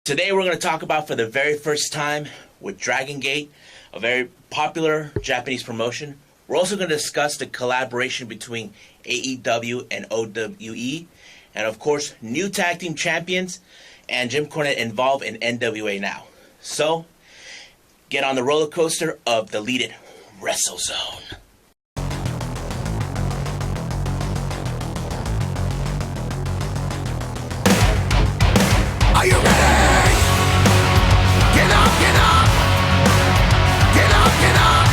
Today we're going to talk about for the very first time with Dragon Gate, a very popular Japanese promotion. We're also going to discuss the collaboration between AEW and OWE, and of course, new tag team champions and Jim Cornette involved in NWA now. So, get on the roller coaster of the Deleted WrestleZone. Are you ready? Get up, get up. Get up, get up.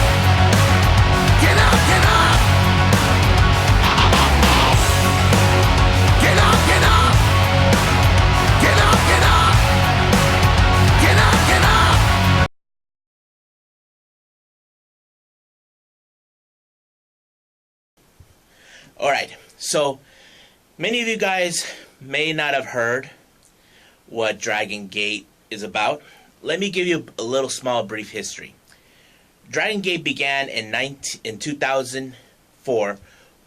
Get up, get up. Get up, get up. Get up, get up. Get up, get up. Alright, so many of you guys may not have heard what Dragon Gate is about. Let me give you a little small brief history. Dragon Gate began in 2004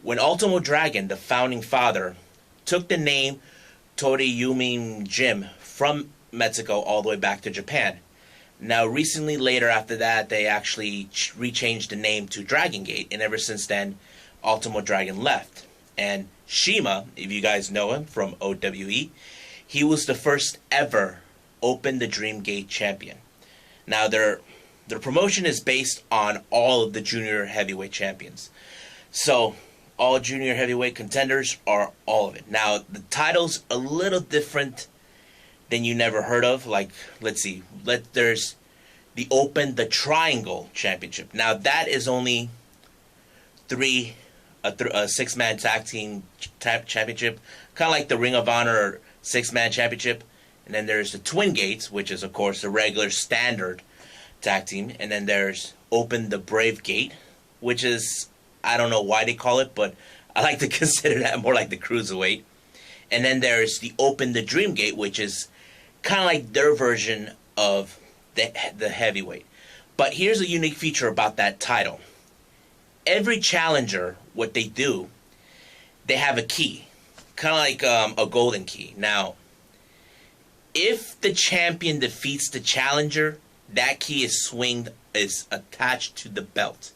when Ultimo Dragon, the founding father, took the name Toriyumi Jim from Mexico all the way back to Japan. Now, recently, later after that, they actually rechanged the name to Dragon Gate, and ever since then, Ultimo Dragon left. And Shima, if you guys know him from OWE, he was the first ever Open the Dream Gate champion. Now, their promotion is based on all of the junior heavyweight champions. So, all junior heavyweight contenders are all of it. Now, the title's a little different than you never heard of. Like, let's see. There's the Open the Triangle Championship. Now, that is only a six-man tag team championship. Kind of like the Ring of Honor six-man championship. And then there's the Twin Gates, which is, of course, the regular standard tag team. And then there's Open the Brave Gate, which is, I don't know why they call it, but I like to consider that more like the Cruiserweight. And then there's the Open the Dream Gate, which is kind of like their version of the heavyweight. But here's a unique feature about that title. Every challenger, what they do, they have a key. Kind of like a golden key. Now, if the champion defeats the challenger, that key is attached to the belt.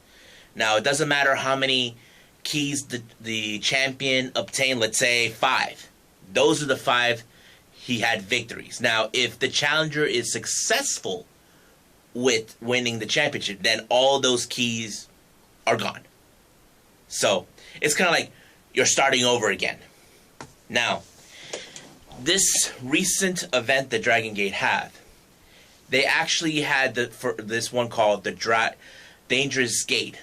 Now, it doesn't matter how many keys the champion obtained, let's say 5. Those are the 5 he had victories. Now, if the challenger is successful with winning the championship, then all those keys are gone. So, it's kind of like you're starting over again. Now, this recent event that Dragon Gate had, they actually had this one called the Dangerous Gate.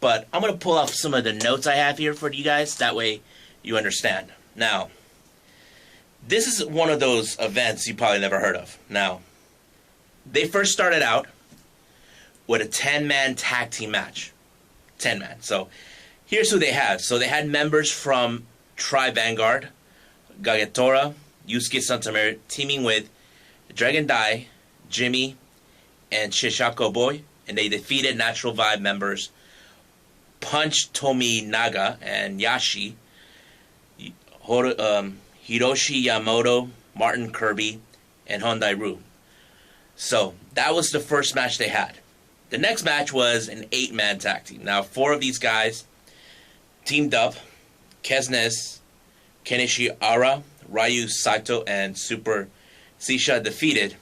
But I'm going to pull up some of the notes I have here for you guys. That way you understand. Now, this is one of those events you probably never heard of. Now, they first started out with a 10-man tag team match. 10-man. So, here's who they had. So, they had members from Tri Vanguard, Gagetora, Yusuke Santamir, teaming with Dragon Dai, Jimmy, and Shishako Boy, and they defeated Natural Vibe members Punch Tomi Naga and Yashi, Hiroshi Yamamoto, Martin Kirby, and Hondai Ryu. So, that was the first match they had. The next match was an 8-man tag team. Now, 4 of these guys teamed up. Kesnes, Kenichi Ara, Ryu Saito, and Super Sisha defeated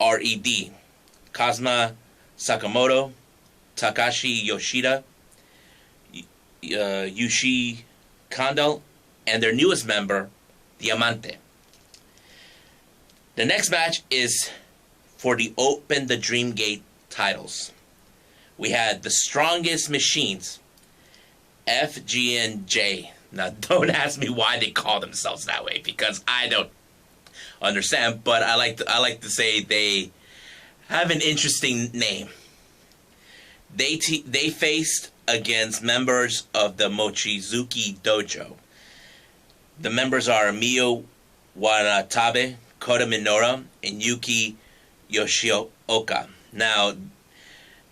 RED, Kazuma Sakamoto, Takashi Yoshida, Yushi Kando, and their newest member, Diamante. The next match is for the Open the Dream Gate titles. We had the Strongest Machines, FG&J. Now, don't ask me why they call themselves that way, because I don't understand, but I like to say they have an interesting name. They faced against members of the Mochizuki Dojo. The members are Mio Wanatabe, Kota Minoura, and Yuki Yoshioka. Now,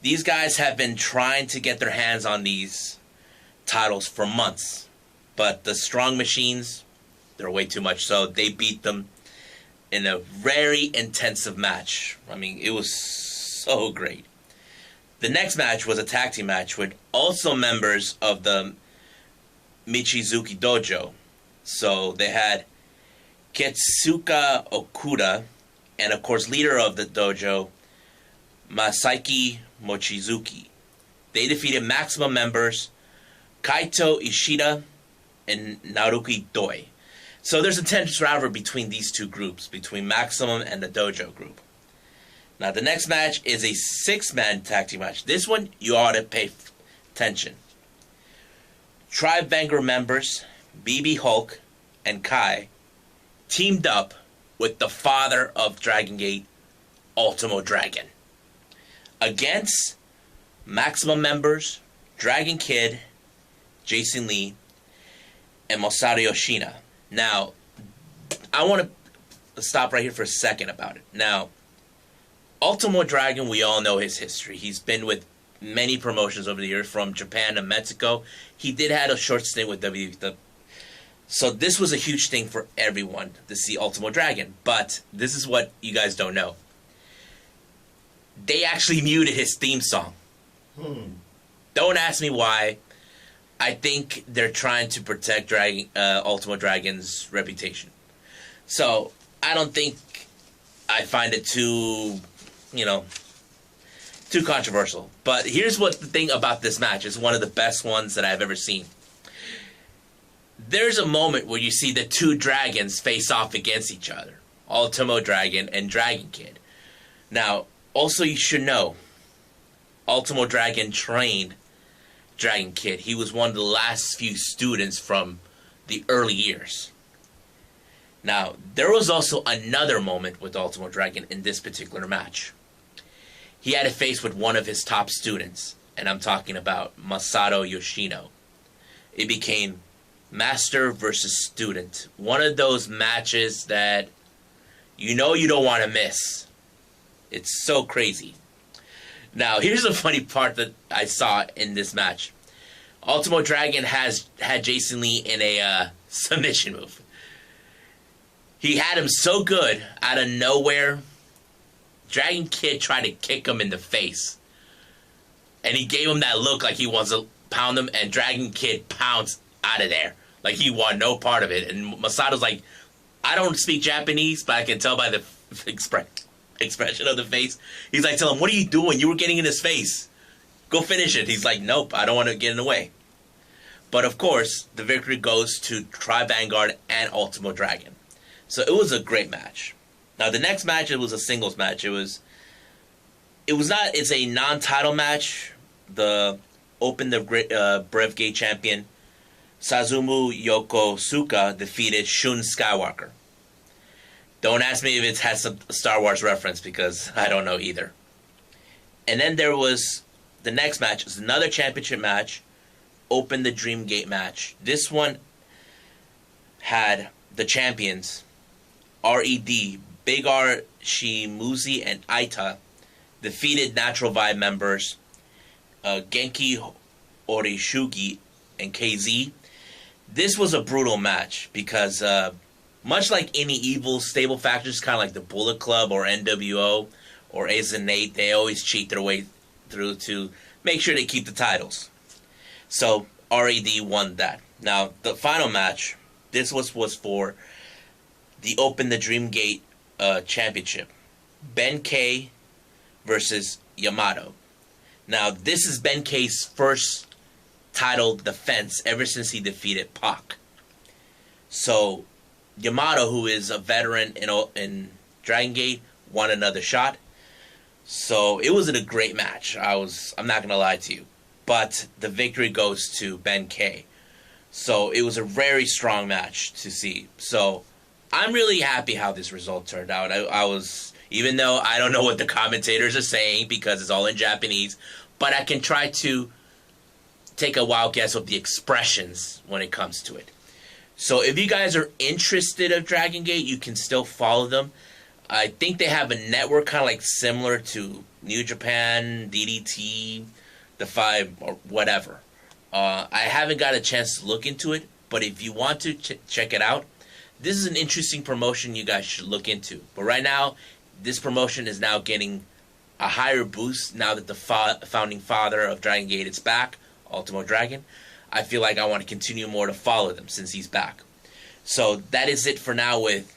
these guys have been trying to get their hands on these titles for months. But the Strong Machines, they're way too much, so they beat them in a very intensive match. I mean, it was so great. The next match was a tag team match with also members of the Michizuki Dojo. So they had Ketsuka Okuda, and of course leader of the dojo, Masaiki Mochizuki. They defeated Maximum members Kaito Ishida and Naruki Doi. So there's a tense rivalry between these two groups, between Maximum and the dojo group. Now the next match is a 6-man tag team match. This one you ought to pay attention. Tribe Vanguard members BB Hulk and Kai teamed up with the father of Dragon Gate, Ultimo Dragon, against Maximum members Dragon Kid, Jason Lee, and Masato Yoshida. Now, I want to stop right here for a second about it. Now, Ultimo Dragon, we all know his history. He's been with many promotions over the years, from Japan to Mexico. He did have a short stint with WWE. So this was a huge thing for everyone to see Ultimo Dragon. But this is what you guys don't know. They actually muted his theme song. Don't ask me why. I think they're trying to protect Ultimo Dragon's reputation. So I don't think I find it too controversial. But here's what the thing about this match is, one of the best ones that I've ever seen. There's a moment where you see the two dragons face off against each other. Ultimo Dragon and Dragon Kid. Now, also you should know, Ultimo Dragon trained Dragon Kid. He was one of the last few students from the early years. Now, there was also another moment with Ultimo Dragon in this particular match. He had a face with one of his top students, and I'm talking about Masato Yoshino. It became Master versus Student. One of those matches that you don't want to miss. It's so crazy. Now, here's a funny part that I saw in this match. Ultimo Dragon had Jason Lee in a submission move. He had him so good, out of nowhere, Dragon Kid tried to kick him in the face. And he gave him that look like he wants to pound him, and Dragon Kid pounced out of there. Like he wanted no part of it. And Masato's like, I don't speak Japanese, but I can tell by the expression of the face. He's like, tell him, what are you doing? You were getting in his face. Go finish it. He's like, nope, I don't want to get in the way. But of course, the victory goes to Tribe Vanguard and Ultimo Dragon. So it was a great match. Now the next match, it was a singles match. It's a non-title match. The Brave Gate champion Sazumu Yokosuka defeated Shun Skywalker. Don't ask me if it has some Star Wars reference, because I don't know either. And then there was the next match. It was another championship match. Open the Dream Gate match. This one had the champions RED, Big R, Shimuzi, and Aita defeated Natural Vibe members Genki Orishugi and KZ. This was a brutal match because much like any evil stable factors, kind of like the Bullet Club or NWO or Ace and Nate, they always cheat their way through to make sure they keep the titles. So RED won that. Now the final match, this was for the Open the Dream Gate championship. Ben K versus Yamato. Now this is Ben K's first title defense ever since he defeated Pac. So Yamato, who is a veteran in Dragon Gate, won another shot. So it was a great match. I'm not gonna lie to you, but the victory goes to Ben K. So it was a very strong match to see. So I'm really happy how this result turned out. I was, even though I don't know what the commentators are saying because it's all in Japanese, but I can try to take a wild guess of the expressions when it comes to it. So if you guys are interested of Dragon Gate, you can still follow them. I think they have a network kind of like similar to New Japan, DDT, The Five, or whatever. I haven't got a chance to look into it, but if you want to check it out, this is an interesting promotion you guys should look into. But right now, this promotion is now getting a higher boost now that the founding father of Dragon Gate is back, Ultimo Dragon. I feel like I want to continue more to follow them since he's back. So that is it for now with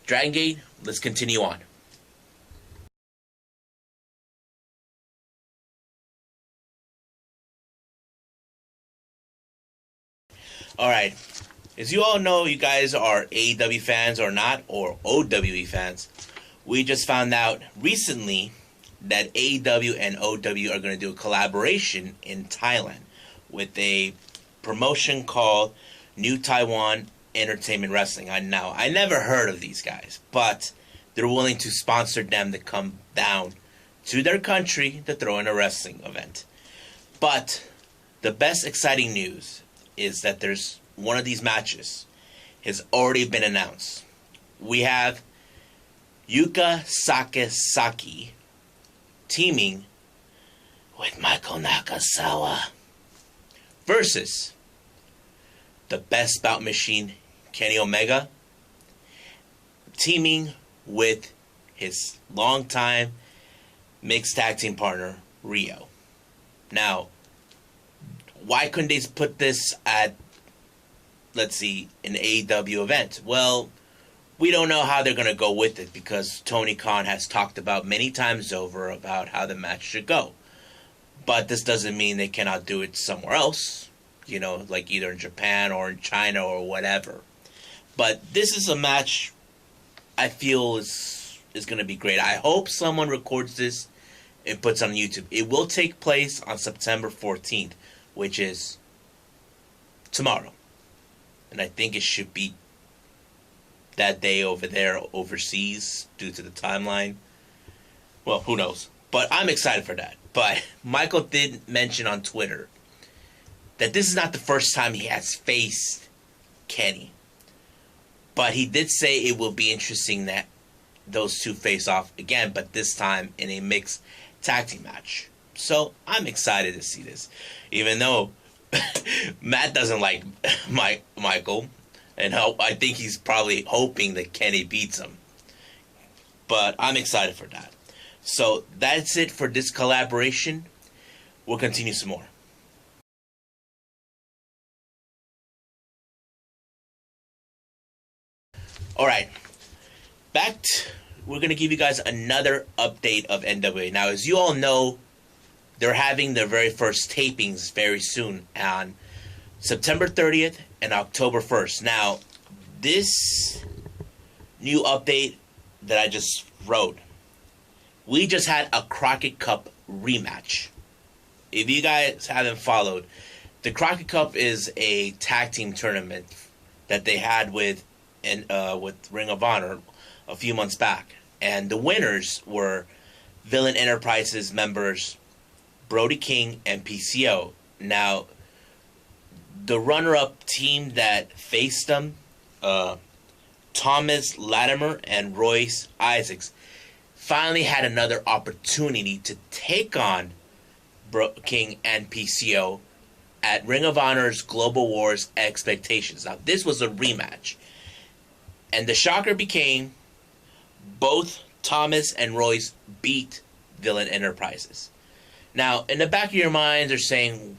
Dragon Gate. Let's continue on. Alright, as you all know, you guys are AEW fans or not, or OWE fans. We just found out recently that AEW and OW are going to do a collaboration in Thailand with a promotion called New Taiwan Entertainment Wrestling. I never heard of these guys, but they're willing to sponsor them to come down to their country to throw in a wrestling event. But the best exciting news is that there's one of these matches has already been announced. We have Yuka Sakazaki teaming with Michael Nakazawa versus the Best Bout Machine Kenny Omega teaming with his longtime mixed tag team partner Rio. Now, why couldn't they put this at, let's see, an AEW event? Well, we don't know how they're going to go with it because Tony Khan has talked about many times over about how the match should go. But this doesn't mean they cannot do it somewhere else, you know, like either in Japan or in China or whatever. But this is a match I feel is going to be great. I hope someone records this and puts it on YouTube. It will take place on September 14th, which is tomorrow. And I think it should be that day over there overseas due to the timeline. Well, who knows? But I'm excited for that. But Michael did mention on Twitter that this is not the first time he has faced Kenny. But he did say it will be interesting that those two face off again, but this time in a mixed tag team match. So I'm excited to see this. Even though Matt doesn't like Michael, and I think he's probably hoping that Kenny beats him. But I'm excited for that. So that's it for this collaboration. We'll continue some more. Alright. We're going to give you guys another update of NWA. Now, as you all know, they're having their very first tapings very soon on September 30th and October 1st. Now, this new update that I just wrote, we just had a Crockett Cup rematch. If you guys haven't followed, the Crockett Cup is a tag team tournament that they had with Ring of Honor a few months back. And the winners were Villain Enterprises members Brody King and PCO. Now, the runner-up team that faced them, Thomas Latimer and Royce Isaacs, finally had another opportunity to take on King and PCO at Ring of Honor's Global Wars Expectations. Now, this was a rematch. And the shocker became both Thomas and Royce beat Villain Enterprises. Now, in the back of your minds, they're saying,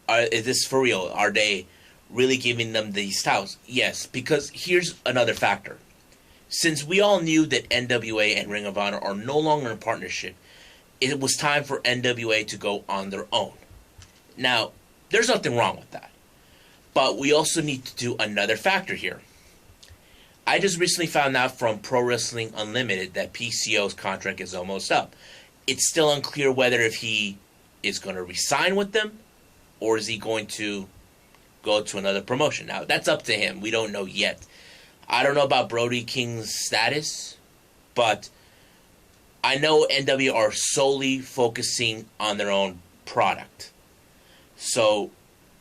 is this for real? Are they really giving them these titles? Yes, because here's another factor. Since we all knew that NWA and Ring of Honor are no longer in partnership, it was time for NWA to go on their own. Now, there's nothing wrong with that. But we also need to do another factor here. I just recently found out from Pro Wrestling Unlimited that PCO's contract is almost up. It's still unclear whether if he is going to resign with them or is he going to go to another promotion. Now, that's up to him. We don't know yet. I don't know about Brody King's status, but I know NWA are solely focusing on their own product. So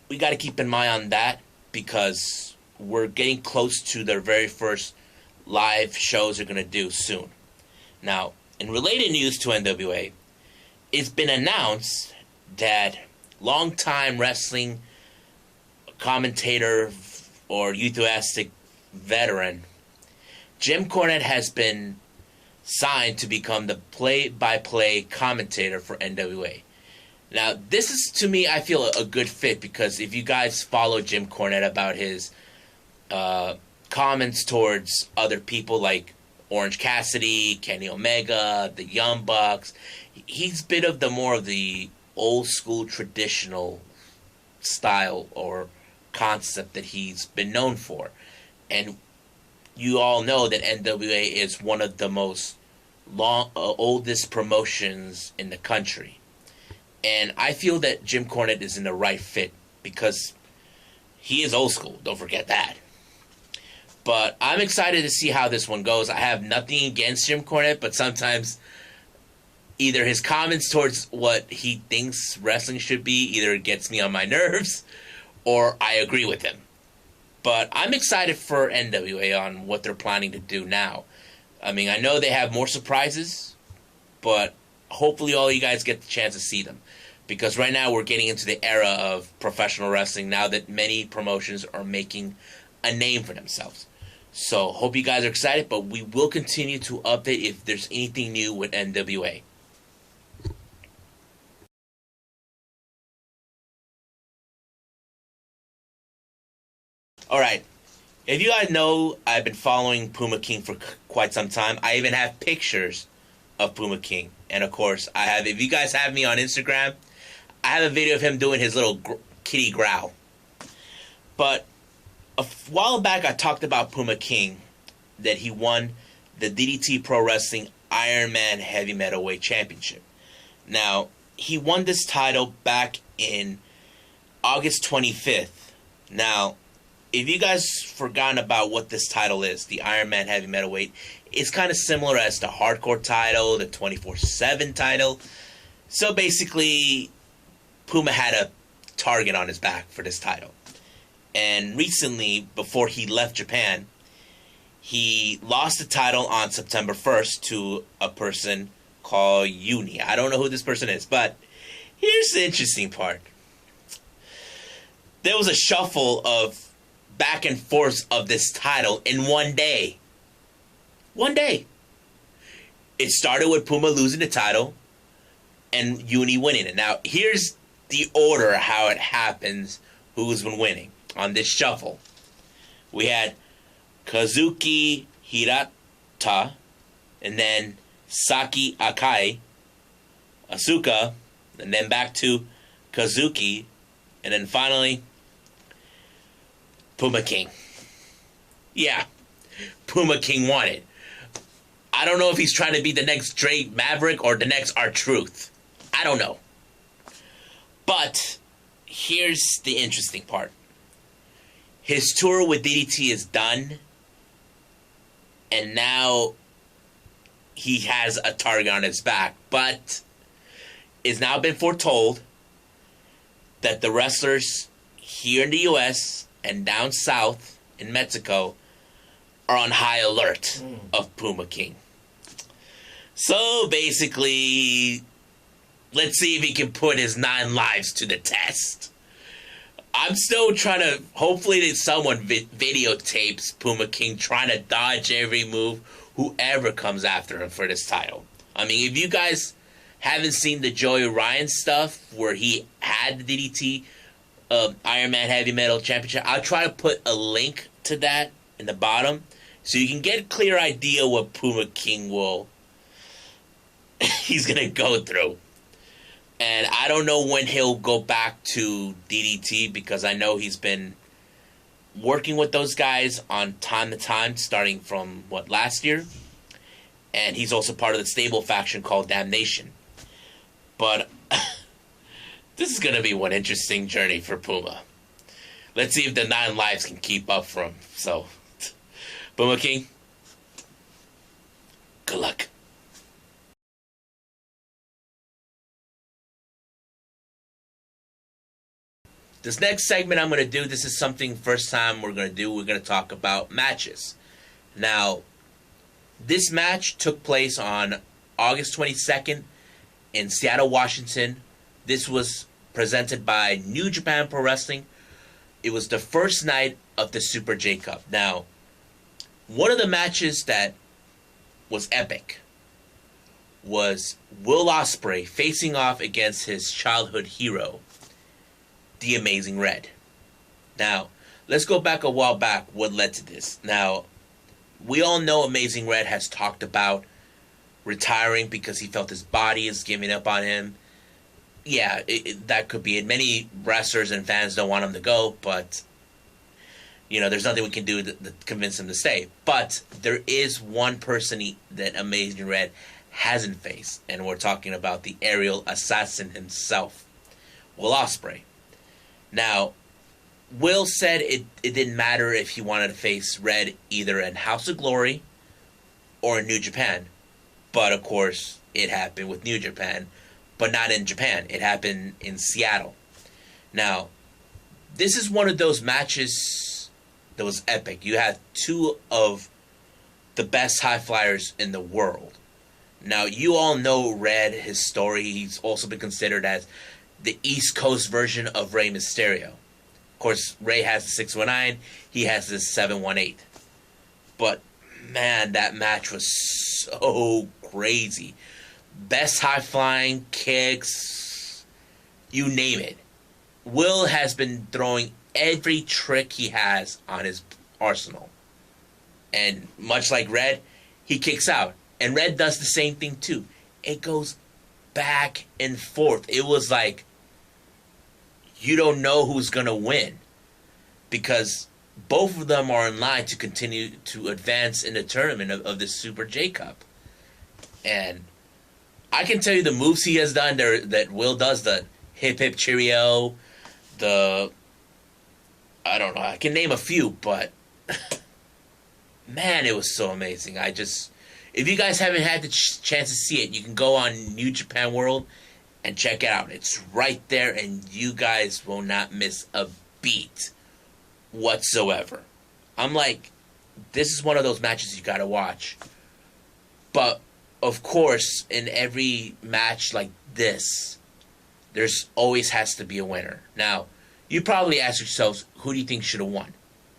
we got to keep in mind on that because we're getting close to their very first live shows they're going to do soon. Now, in related news to NWA, it's been announced that longtime wrestling commentator or enthusiastic veteran, Jim Cornette has been signed to become the play-by-play commentator for NWA. Now, this is, to me, I feel a good fit, because if you guys follow Jim Cornette about his comments towards other people like Orange Cassidy, Kenny Omega, the Young Bucks, he's bit of the more of the old school traditional style or concept that he's been known for. And you all know that NWA is one of the most oldest promotions in the country. And I feel that Jim Cornette is in the right fit, because he is old school, don't forget that. But I'm excited to see how this one goes. I have nothing against Jim Cornette, but sometimes either his comments towards what he thinks wrestling should be either gets me on my nerves or I agree with him. But I'm excited for NWA on what they're planning to do now. I mean, I know they have more surprises, but hopefully all you guys get the chance to see them. Because right now we're getting into the era of professional wrestling now that many promotions are making a name for themselves. So hope you guys are excited, but we will continue to update if there's anything new with NWA. Alright, if you guys know, I've been following Puma King for quite some time. I even have pictures of Puma King. And of course, if you guys have me on Instagram, I have a video of him doing his little kitty growl. But a while back, I talked about Puma King, that he won the DDT Pro Wrestling Iron Man Heavy Metalweight Championship. Now, he won this title back in August 25th. Now, if you guys forgotten about what this title is, the Iron Man Heavy Metalweight, it's kind of similar as the Hardcore title, the 24/7 title. So basically, Puma had a target on his back for this title. And recently, before he left Japan, he lost the title on September 1st to a person called Uni. I don't know who this person is, but here's the interesting part. There was a shuffle of back and forth of this title in one day. One day. It started with Puma losing the title and Uni winning it. Now, here's the order how it happens, who's been winning on this shuffle. We had Kazuki Hirata, and then Saki Akai, Asuka, and then back to Kazuki, and then finally Puma King. Yeah, Puma King won it. I don't know if he's trying to be the next Drake Maverick or the next R-Truth. I don't know. But here's the interesting part. His tour with DDT is done, and now he has a target on his back. But it's now been foretold that the wrestlers here in the U.S. and down south in Mexico are on high alert of Puma King. So basically, let's see if he can put his 9 lives to the test. I'm still trying to, hopefully that someone videotapes Puma King trying to dodge every move, whoever comes after him for this title. I mean, if you guys haven't seen the Joey Ryan stuff where he had the DDT Iron Man Heavy Metal Championship, I'll try to put a link to that in the bottom so you can get a clear idea what Puma King he's going to go through. And I don't know when he'll go back to DDT, because I know he's been working with those guys on time to time, starting from, last year? And he's also part of the stable faction called Damnation. But this is going to be one interesting journey for Puma. Let's see if the 9 lives can keep up for him. So, Puma King, good luck. This next segment I'm going to do, this is something first time we're going to do. We're going to talk about matches. Now, this match took place on August 22nd in Seattle, Washington. This was presented by New Japan Pro Wrestling. It was the first night of the Super J Cup. Now, One of the matches that was epic was Will Ospreay facing off against his childhood hero, The Amazing Red. Now, let's go back a while back what led to this. Now, we all know Amazing Red has talked about retiring because he felt his body is giving up on him. Yeah, that could be it. Many wrestlers and fans don't want him to go, but there's nothing we can do to convince him to stay. But there is one person that Amazing Red hasn't faced, and we're talking about the aerial assassin himself, Will Ospreay. Now, Will said it didn't matter if he wanted to face Red either in House of Glory or in New Japan. But, of course, it happened with New Japan, but not in Japan. It happened in Seattle. Now, this is one of those matches that was epic. You had two of the best high flyers in the world. Now, you all know Red, his story. He's also been considered as the East Coast version of Rey Mysterio. Of course, Ray has the 619. He has the 718. But, man, that match was so crazy. Best high-flying kicks, you name it. Will has been throwing every trick he has on his arsenal. And much like Red, he kicks out. And Red does the same thing too. It goes back and forth. It was like you don't know who's going to win. Because both of them are in line to continue to advance in the tournament of the Super J Cup. And I can tell you the moves he has done there that Will does, the hip hip cheerio, I don't know, I can name a few, but man, it was so amazing. If you guys haven't had the chance to see it, you can go on New Japan World and check it out. It's right there, and you guys will not miss a beat whatsoever. I'm like, this is one of those matches you gotta watch. But, of course, in every match like this, there's always has to be a winner. Now, you probably ask yourselves, who do you think should have won?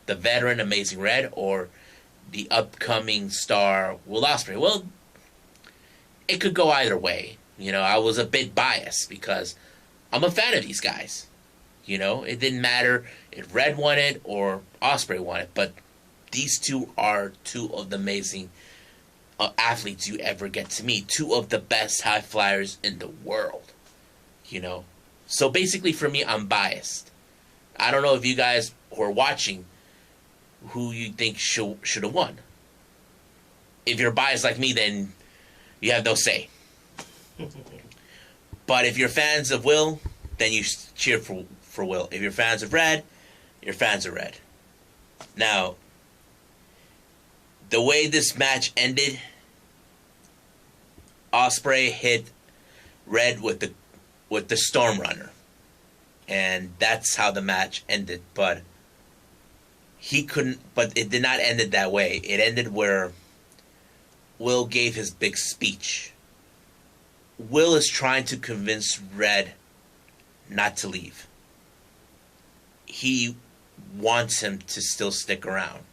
The veteran Amazing Red or the upcoming star Will Ospreay? Well, it could go either way. I was a bit biased because I'm a fan of these guys. It didn't matter if Red won it or Ospreay won it, but these two are two of the amazing athletes you ever get to meet. Two of the best high flyers in the world. So basically for me, I'm biased. I don't know if you guys who are watching, who you think should have won. If you're biased like me, then you have no say. But if you're fans of Will, then you cheer for Will. If you're fans of Red, you're fans of Red. Now, the way this match ended, Ospreay hit Red with the Storm Runner, and that's how the match ended. But it did not end it that way. It ended where Will gave his big speech. Will is trying to convince Red not to leave. He wants him to still stick around.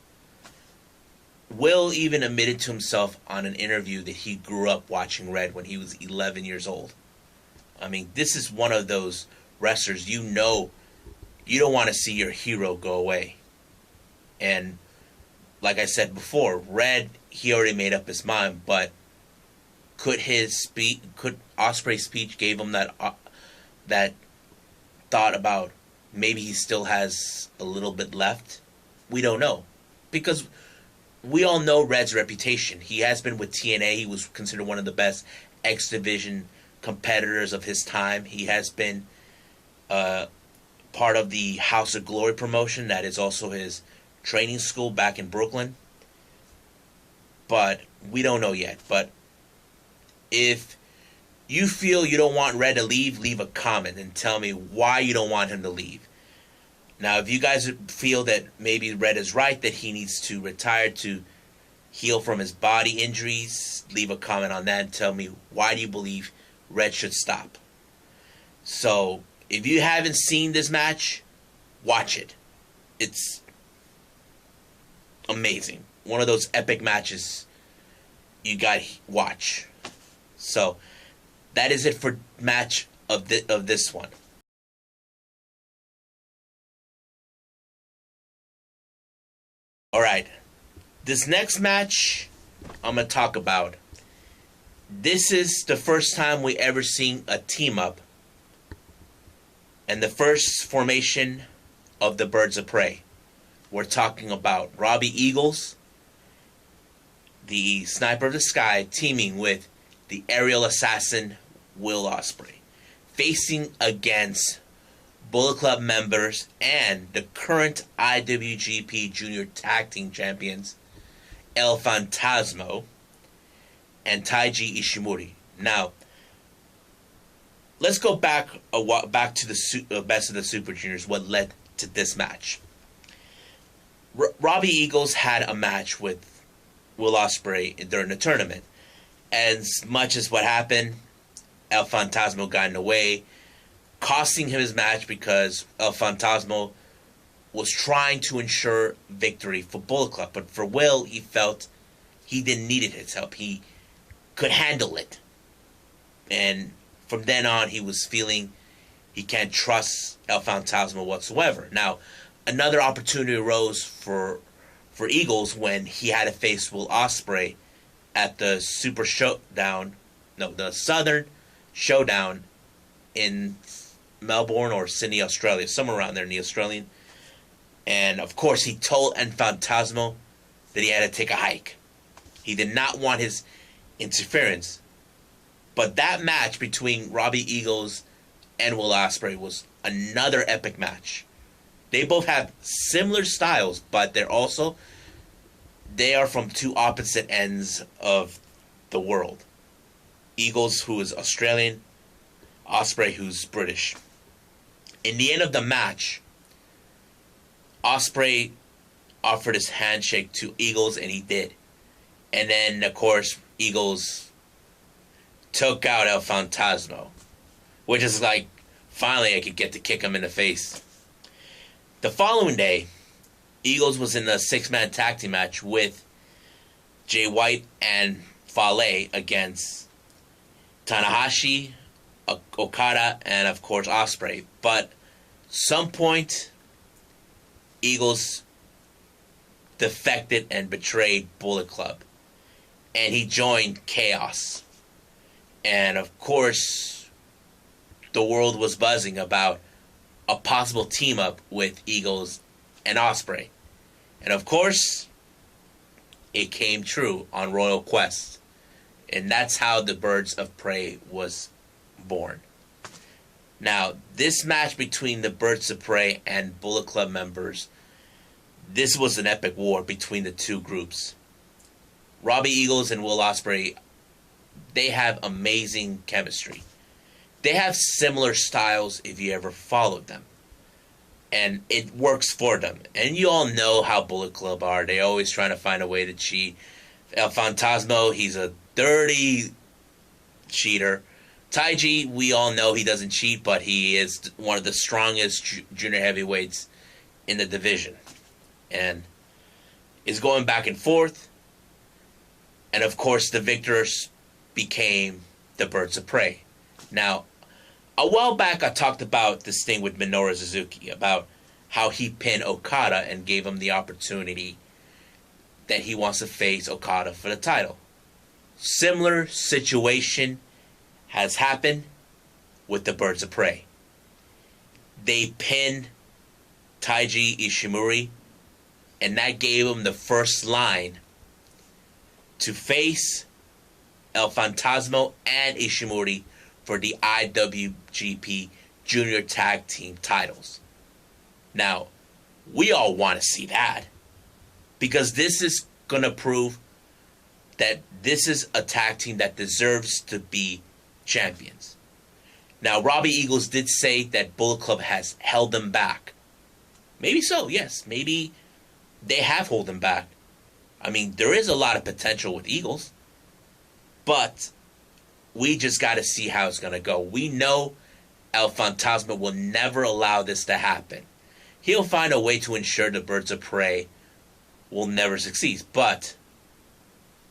Will even admitted to himself on an interview that he grew up watching Red when he was 11 years old. I mean, this is one of those wrestlers you don't want to see your hero go away. And like I said before, Red, he already made up his mind, but could Ospreay's speech gave him that thought about maybe he still has a little bit left? We don't know. Because we all know Red's reputation. He has been with TNA. He was considered one of the best X Division competitors of his time. He has been part of the House of Glory promotion. That is also his training school back in Brooklyn. But we don't know yet. But if you feel you don't want Red to leave a comment and tell me why you don't want him to leave. Now, if you guys feel that maybe Red is right, that he needs to retire to heal from his body injuries, leave a comment on that and tell me why do you believe Red should stop. So, if you haven't seen this match, watch it. It's amazing. one of those epic matches you got to watch. So that is it for match of this one. All right, this next match I'm gonna talk about. This is the first time we ever seen a team up, and the first formation of the Birds of Prey. We're talking about Robbie Eagles, the Sniper of the Sky, teaming with the aerial assassin Will Ospreay, facing against Bullet Club members and the current IWGP Junior Tag Team Champions El Fantasmo and Taiji Ishimori. Now, let's go back to the Best of the Super Juniors. What led to this match? Robbie Eagles had a match with Will Ospreay during the tournament. As much as what happened, El Fantasmo got in the way, costing him his match because El Fantasmo was trying to ensure victory for Bullet Club. But for Will, he felt he didn't need his help. He could handle it. And from then on, he was feeling he can't trust El Fantasma whatsoever. Now, another opportunity arose for Eagles when he had to face Will Ospreay at the the Southern Showdown in Melbourne or Sydney, Australia, somewhere around there in the Australian. And of course, he told El Fantasmo that he had to take a hike. He did not want his interference. But that match between Robbie Eagles and Will Ospreay was another epic match. They both have similar styles, but they are from two opposite ends of the world. Eagles, who is Australian, Ospreay, who's British. In the end of the match, Ospreay offered his handshake to Eagles, and he did. And then, of course, Eagles took out El Fantasmo, which is like, finally I could get to kick him in the face. The following day, Eagles was in a 6-man tag team match with Jay White and Fale against Tanahashi, Okada, and of course Ospreay. But some point, Eagles defected and betrayed Bullet Club, and he joined Chaos. And of course, the world was buzzing about a possible team up with Eagles and Ospreay. And of course, it came true on Royal Quest. And that's how the Birds of Prey was born. Now, this match between the Birds of Prey and Bullet Club members, this was an epic war between the two groups. Robbie Eagles and Will Ospreay, they have amazing chemistry. They have similar styles if you ever followed them. And it works for them. And you all know how Bullet Club are. They're always trying to find a way to cheat. El Fantasmo, he's a dirty cheater. Taiji, we all know he doesn't cheat, but he is one of the strongest junior heavyweights in the division. And is going back and forth. And of course, the victors became the Birds of Prey. Now, a while back, I talked about this thing with Minoru Suzuki, about how he pinned Okada and gave him the opportunity that he wants to face Okada for the title. Similar situation has happened with the Birds of Prey. They pinned Taiji Ishimori, and that gave him the first line to face El Fantasmo and Ishimori for the IWGP Junior Tag Team titles. Now, we all want to see that, because this is going to prove that this is a tag team that deserves to be champions. Now, Robbie Eagles did say that Bullet Club has held them back. Maybe so, yes. Maybe they have held them back. I mean, there is a lot of potential with Eagles, but we just got to see how it's going to go. We know El Fantasma will never allow this to happen. He'll find a way to ensure the Birds of Prey will never succeed. But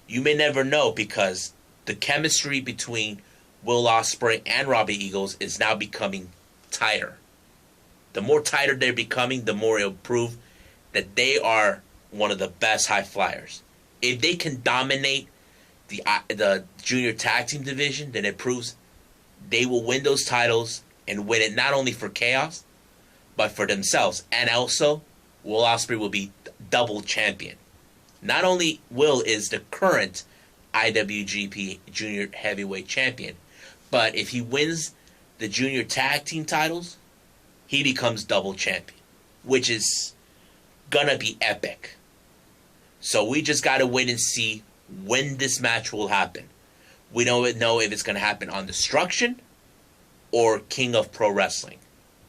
you may never know, because the chemistry between Will Ospreay and Robbie Eagles is now becoming tighter. The more tighter they're becoming, the more it'll prove that they are one of the best high flyers. If they can dominate the junior tag team division, then it proves they will win those titles and win it not only for Chaos, but for themselves. And also, Will Ospreay will be double champion. Not only Will is the current IWGP Junior Heavyweight Champion, but if he wins the Junior Tag Team titles, he becomes double champion, which is gonna be epic. So we just gotta wait and see when this match will happen. We don't know if it's gonna happen on Destruction or King of Pro Wrestling.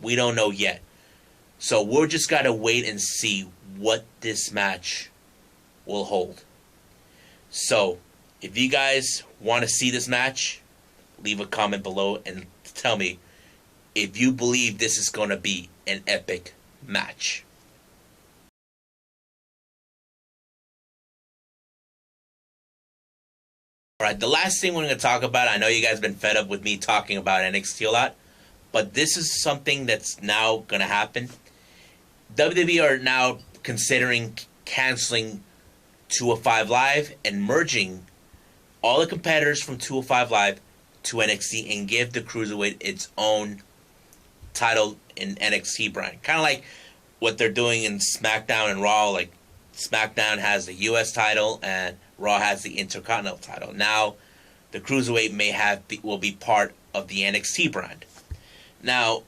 We don't know yet. So we're just gotta wait and see what this match will hold. So if you guys want to see this match, leave a comment below and tell me if you believe this is going to be an epic match. Alright, the last thing we're going to talk about, I know you guys have been fed up with me talking about NXT a lot, but this is something that's now going to happen. WWE are now considering canceling 205 Live and merging all the competitors from 205 Live to NXT and give the Cruiserweight its own title in NXT brand. Kind of like what they're doing in SmackDown and Raw. Like, SmackDown has the US title and Raw has the Intercontinental title. Now, the Cruiserweight will be part of the NXT brand. Now,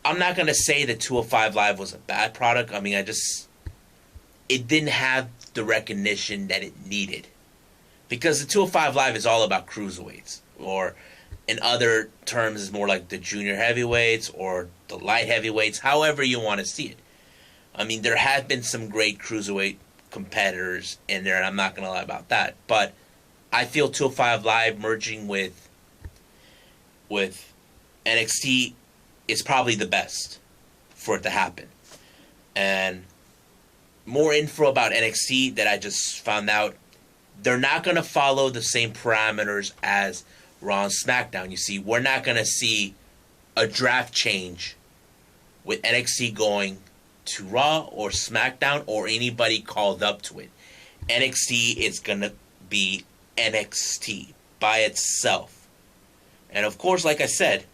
I'm not going to say that 205 Live was a bad product. I mean, it didn't have the recognition that it needed. Because the 205 Live is all about cruiserweights, or in other terms is more like the junior heavyweights or the light heavyweights, however you want to see it. I mean, there have been some great cruiserweight competitors in there, and I'm not going to lie about that. But I feel 205 Live merging with NXT is probably the best for it to happen. And more info about NXT that I just found out, they're not going to follow the same parameters as Raw and SmackDown. You see, we're not going to see a draft change with NXT going to Raw or SmackDown or anybody called up to it. NXT is going to be NXT by itself. And of course, like I said,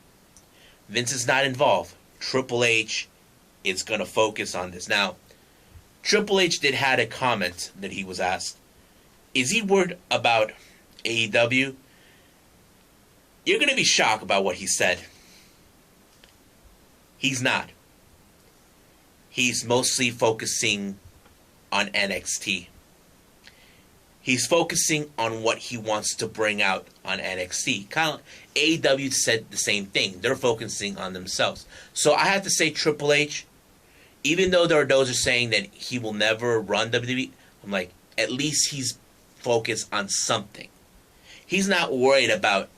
Vince is not involved. Triple H is going to focus on this. Now, Triple H did had a comment that he was asked, is he worried about AEW? You're going to be shocked about what he said. He's not. He's mostly focusing on NXT. He's focusing on what he wants to bring out on NXT. Kind of, AEW said the same thing. They're focusing on themselves. So I have to say Triple H, even though there are those who are saying that he will never run WWE, I'm like, at least he's focused on something. He's not worried about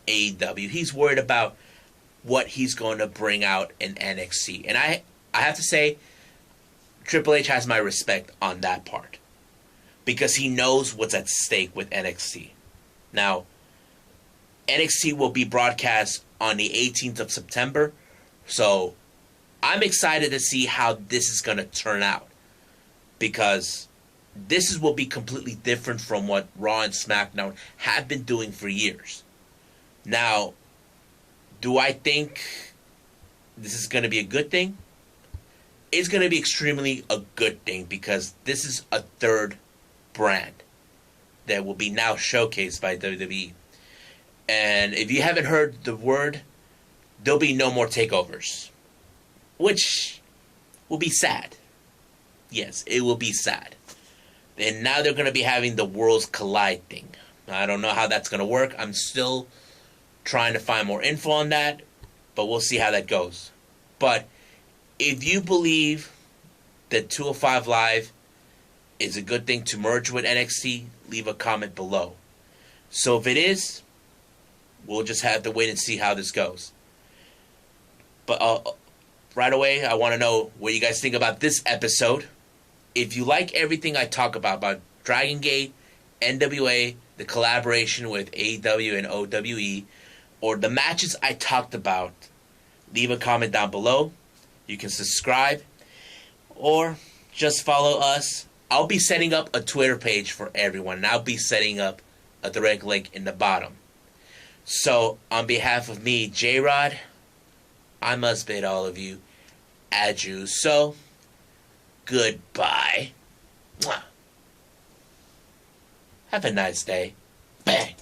AEW. He's worried about what he's going to bring out in NXT. And I have to say, Triple H has my respect on that part, because he knows what's at stake with NXT. Now, NXT will be broadcast on the 18th of September, so I'm excited to see how this is going to turn out, because will be completely different from what Raw and SmackDown have been doing for years. Now, do I think this is going to be a good thing? It's going to be extremely a good thing, because this is a third brand that will be now showcased by WWE. And if you haven't heard the word, there'll be no more takeovers, which will be sad. Yes, it will be sad. And now they're going to be having the Worlds Collide thing. I don't know how that's going to work. I'm still trying to find more info on that, but we'll see how that goes. But if you believe that 205 Live is a good thing to merge with NXT, leave a comment below. So if it is, we'll just have to wait and see how this goes. But right away, I want to know what you guys think about this episode. if you like everything I talk about Dragon Gate, NWA, the collaboration with AEW and OWE, or the matches I talked about, leave a comment down below. You can subscribe or just follow us. I'll be setting up a Twitter page for everyone, and I'll be setting up a direct link in the bottom. So, on behalf of me, J-Rod, I must bid all of you adieu. So, goodbye. Mwah. Have a nice day. Bang.